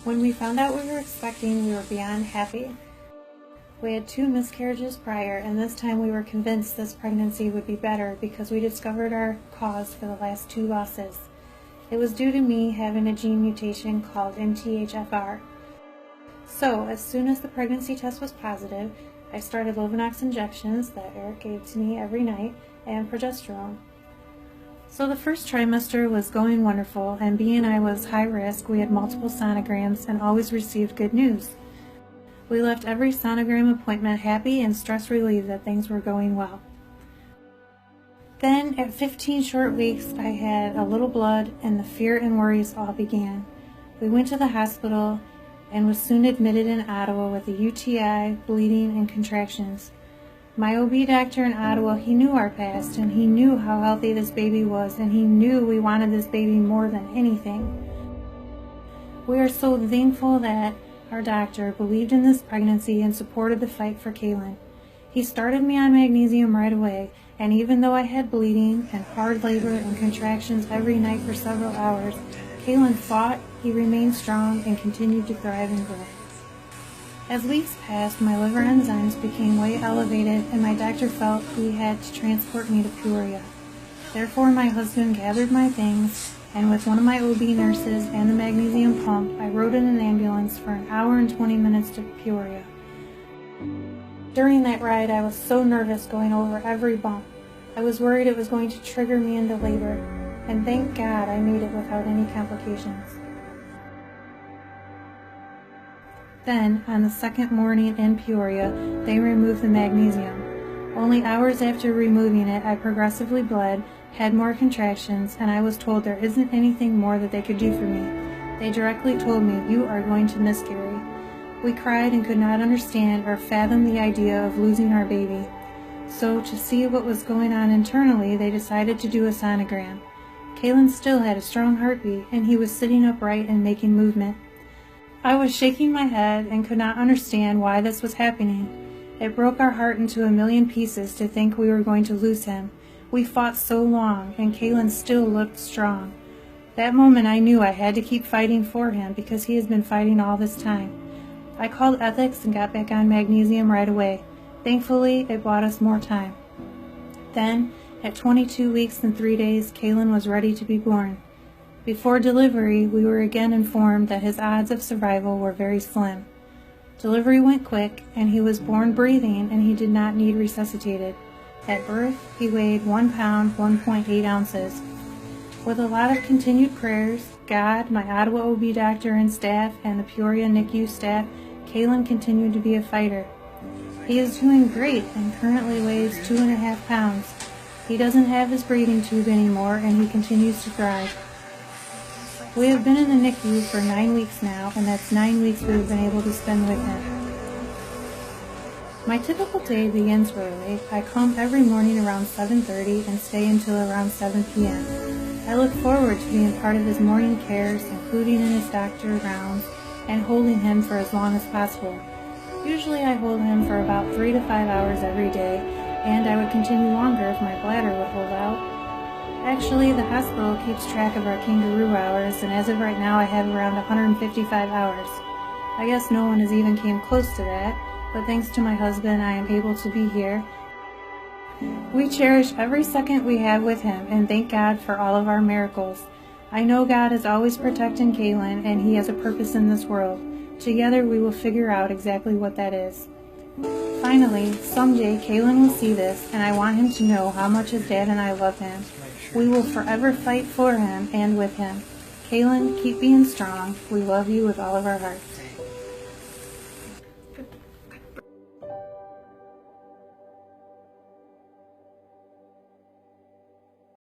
When we found out we were expecting, we were beyond happy. We had 2 miscarriages prior, and this time we were convinced this pregnancy would be better because we discovered our cause for the last 2 losses. It was due to me having a gene mutation called MTHFR. So, as soon as the pregnancy test was positive, I started Lovenox injections that Eric gave to me every night and progesterone. So the first trimester was going wonderful, and being I was high risk, we had multiple sonograms and always received good news. We left every sonogram appointment happy and stress relieved that things were going well. Then, at 15 short weeks, I had a little blood and the fear and worries all began. We went to the hospital and was soon admitted in Ottawa with a UTI, bleeding, and contractions. My OB doctor in Ottawa, he knew our past, and he knew how healthy this baby was, and he knew we wanted this baby more than anything. We are so thankful that our doctor believed in this pregnancy and supported the fight for Khalon. He started me on magnesium right away, and even though I had bleeding and hard labor and contractions every night for several hours, Khalon fought, he remained strong, and continued to thrive and grow. As weeks passed, my liver enzymes became way elevated, and my doctor felt he had to transport me to Peoria. Therefore, my husband gathered my things, and with one of my OB nurses and the magnesium pump, I rode in an ambulance for an hour and 20 minutes to Peoria. During that ride, I was so nervous going over every bump. I was worried it was going to trigger me into labor, and thank God I made it without any complications. Then, on the second morning in Peoria, they removed the magnesium. Only hours after removing it, I progressively bled, had more contractions, and I was told there isn't anything more that they could do for me. They directly told me, "You are going to miscarry." We cried and could not understand or fathom the idea of losing our baby. So, to see what was going on internally, they decided to do a sonogram. Khalon still had a strong heartbeat, and he was sitting upright and making movement. I was shaking my head and could not understand why this was happening. It broke our heart into a million pieces to think we were going to lose him. We fought so long, and Khalon still looked strong. That moment I knew I had to keep fighting for him because he has been fighting all this time. I called ethics and got back on magnesium right away. Thankfully, it bought us more time. Then, at 22 weeks and 3 days, Khalon was ready to be born. Before delivery, we were again informed that his odds of survival were very slim. Delivery went quick, and he was born breathing, and he did not need resuscitated. At birth, he weighed 1 pound, 1.8 ounces. With a lot of continued prayers, God, my Ottawa OB doctor and staff, and the Peoria NICU staff, Khalon continued to be a fighter. He is doing great and currently weighs 2.5 pounds. He doesn't have his breathing tube anymore, and he continues to thrive. We have been in the NICU for 9 weeks now, and that's 9 weeks we have been able to spend with him. My typical day begins early. I come every morning around 7:30 and stay until around 7 p.m. I look forward to being part of his morning cares, including in his doctor rounds, and holding him for as long as possible. Usually I hold him for about 3 to 5 hours every day, and I would continue longer if my bladder would hold out. Actually, the hospital keeps track of our kangaroo hours, and as of right now I have around 155 hours. I guess no one has even came close to that, but thanks to my husband I am able to be here. We cherish every second we have with him and thank God for all of our miracles. I know God is always protecting Khalon, and he has a purpose in this world. Together we will figure out exactly what that is. Finally, someday Khalon will see this, and I want him to know how much his dad and I love him. We will forever fight for him and with him. Khalon, keep being strong. We love you with all of our hearts.